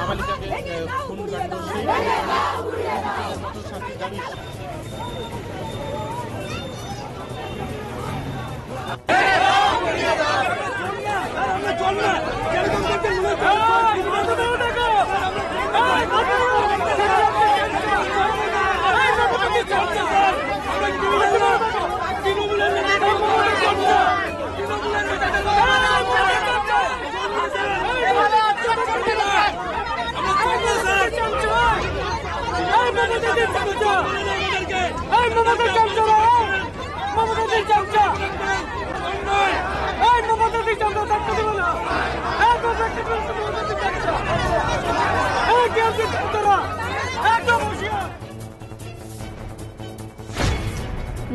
নাবালিকাকে খুন কাণ্ড শাস্তির দাবি।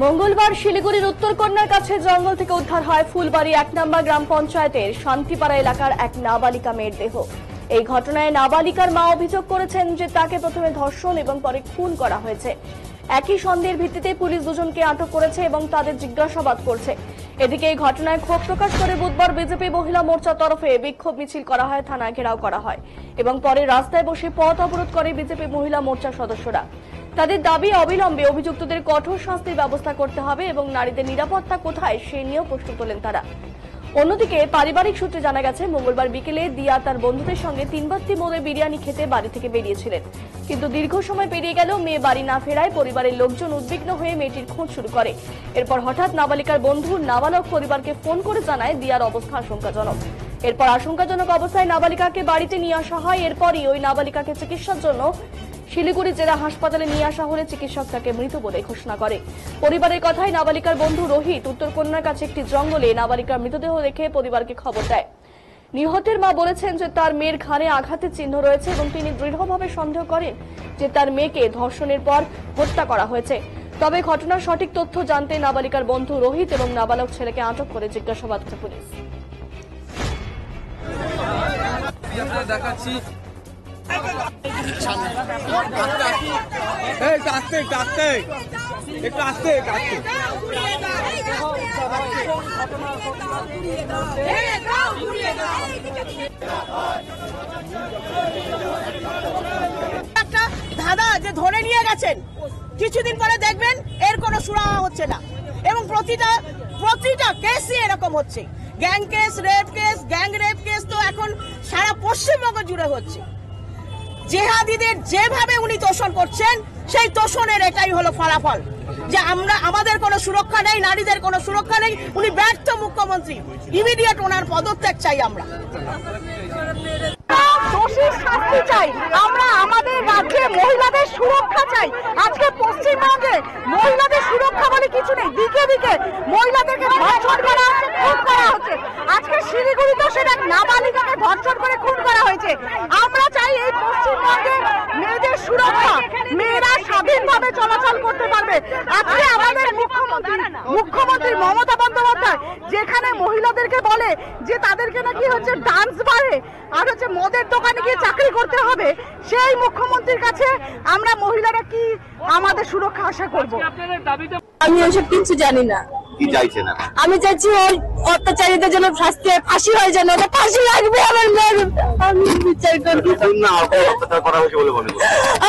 মঙ্গলবার শিলিগুড়ির উত্তরকন্যার কাছে জঙ্গল থেকে উদ্ধার হয় ফুলবাড়ি ১ নম্বর গ্রাম পঞ্চায়েতের শান্তিপাড়া এলাকার এক নাবালিকা মেয়ের দেহ। এই ঘটনায় নাবালিকার মা অভিযোগ করেছেন যে তাকে প্রথমে ধর্ষণ এবং পরে খুন করা হয়েছে। একই সন্দেহের ভিত্তিতে পুলিশ দুজনকে আটক করেছে এবং তাদের জিজ্ঞাসাবাদ করছে। এদিকে এই ঘটনায় ক্ষোভ প্রকাশ করে বুধবার বিজেপি মহিলা মোর্চার তরফে বিক্ষোভ মিছিল করা হয়, থানা ঘেরাও করা হয় এবং পরে রাস্তায় বসে পথ অবরোধ করে বিজেপি মহিলা মোর্চার সদস্যরা। তাদের দাবি অবিলম্বে অভিযুক্তদের কঠোর শাস্তির ব্যবস্থা করতে হবে এবং নারীদের নিরাপত্তা কোথায় সে নিয়েও প্রশ্ন তোলেন তারা। অন্যদিকে পারিবারিক সূত্রে জানা গেছে মঙ্গলবার বিকেলে দিয়া তার বন্ধুদের সঙ্গে ৩ বাটি মোড়ে বিরিয়ানি খেতে বাড়ি থেকে বেরিয়েছিলেন, কিন্তু দীর্ঘ সময় পেরিয়ে গেল মেয়ে বাড়ি না ফেরায় পরিবারের লোকজন উদ্বিগ্ন হয়ে মেয়েটির খোঁজ শুরু করে। এরপর হঠাৎ নাবালিকার বন্ধু নাবালক পরিবারকে ফোন করে জানায় দিয়ার অবস্থা আশঙ্কাজনক। এরপর আশঙ্কাজনক অবস্থায় নাবালিকাকে বাড়িতে নিয়ে আসা হয়। এরপরই ওই নাবালিকাকে চিকিৎসার জন্য শিলিগুড়ি জেলা হাসপাতালে নিয়ে আসা হলে চিকিৎসক তাকে মৃত বলে ঘোষণা করে। পরিবারের কথায় নাবালিকার বন্ধু রোহিত উত্তরকন্যার কাছে একটি জঙ্গলে নাবালিকার মৃতদেহ রেখে পরিবারকে খবর দেয়। নিহতের মা বলেছেন যে তার মেয়ের ঘাড়ে আঘাতের চিহ্ন রয়েছে এবং তিনি দৃঢ়ভাবে সন্দেহ করেন যে তার মেয়েকে ধর্ষণের পর হত্যা করা হয়েছে। তবে ঘটনার সঠিক তথ্য জানতে নাবালিকার বন্ধু রোহিত এবং নাবালক ছেলেকে আটক করে জিজ্ঞাসাবাদ করে পুলিশ। দেখাচ্ছি দাদা যে ধরে নিয়ে গেছেন, কিছুদিন পরে দেখবেন এর কোনো সুরাহা হচ্ছে না এবং প্রতিটা কেসই এরকম হচ্ছে। Gang case, rape case, gang rape case তো এখন সারা পশ্চিমবঙ্গ জুড়ে হচ্ছে। জেহাদিদের যেভাবে উনি তোষণ করছেন সেই তোষণের এটাই হলো ফলাফল যে আমাদের কোনো সুরক্ষা নেই, নারীদের কোনো সুরক্ষা নেই। উনি ব্যর্থ মুখ্যমন্ত্রী, ইমিডিয়েট ওনার পদত্যাগ চাই আমরা। দোষীর শাস্তি চাই আমরা, আমাদের রাজ্যে মহিলাদের সুরক্ষা চাই। আজকে পশ্চিমবঙ্গে মহিলাদের সুরক্ষা বলে কিছু নেই, দিকে দিকে মহিলাদেরকে ধর্ষণ করা হচ্ছে, খুন করা হচ্ছে। আজকে শিলিগুড়িতে সেটা নাবালিকাকে ধর্ষণ করে খুন করা হয়েছে। আমরা চাই এই পশ্চিমবঙ্গে মেয়েদের সুরক্ষা, মেয়েরা স্বাধীনভাবে চলাচল করতে পারবে। আজকে আমাদের মুখ্যমন্ত্রী মমতা বন্দ্যোপাধ্যায় যেখানে মহিলাদেরকে বলে যে তাদেরকে নাকি হচ্ছে ডান্স বারে আর হচ্ছে মদের দোকানে গিয়ে চাকরি করতে হবে, সেই মুখ্যমন্ত্রীর কাছে আমরা মহিলারা কি আমাদের সুরক্ষা আশা করব? আমি এসব কিছু জানি না। আমি চাইছি ওই অত্যাচারীদের জন্য শাস্তি হয়, ফাঁসি হয়, যেন ফাঁসি লাগবে আমার মেয়ের। আমি বিচার করবো।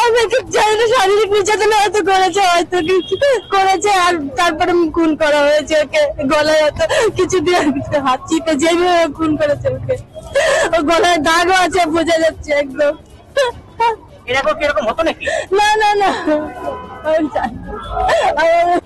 আমি ঠিক জানি না, শারীরিক নির্যাতন হয়তো করেছে, হয়তো কিছু করেছে আর তারপরে খুন করা হয়েছে ওকে। গলায় হয়তো কিছু দিয়ে হাত চিপে যেভাবে খুন করেছে ওকে, ও গলায় দাগও আছে, বোঝা যাচ্ছে একদম। এরকম হতো নাকি? না না না, Hey!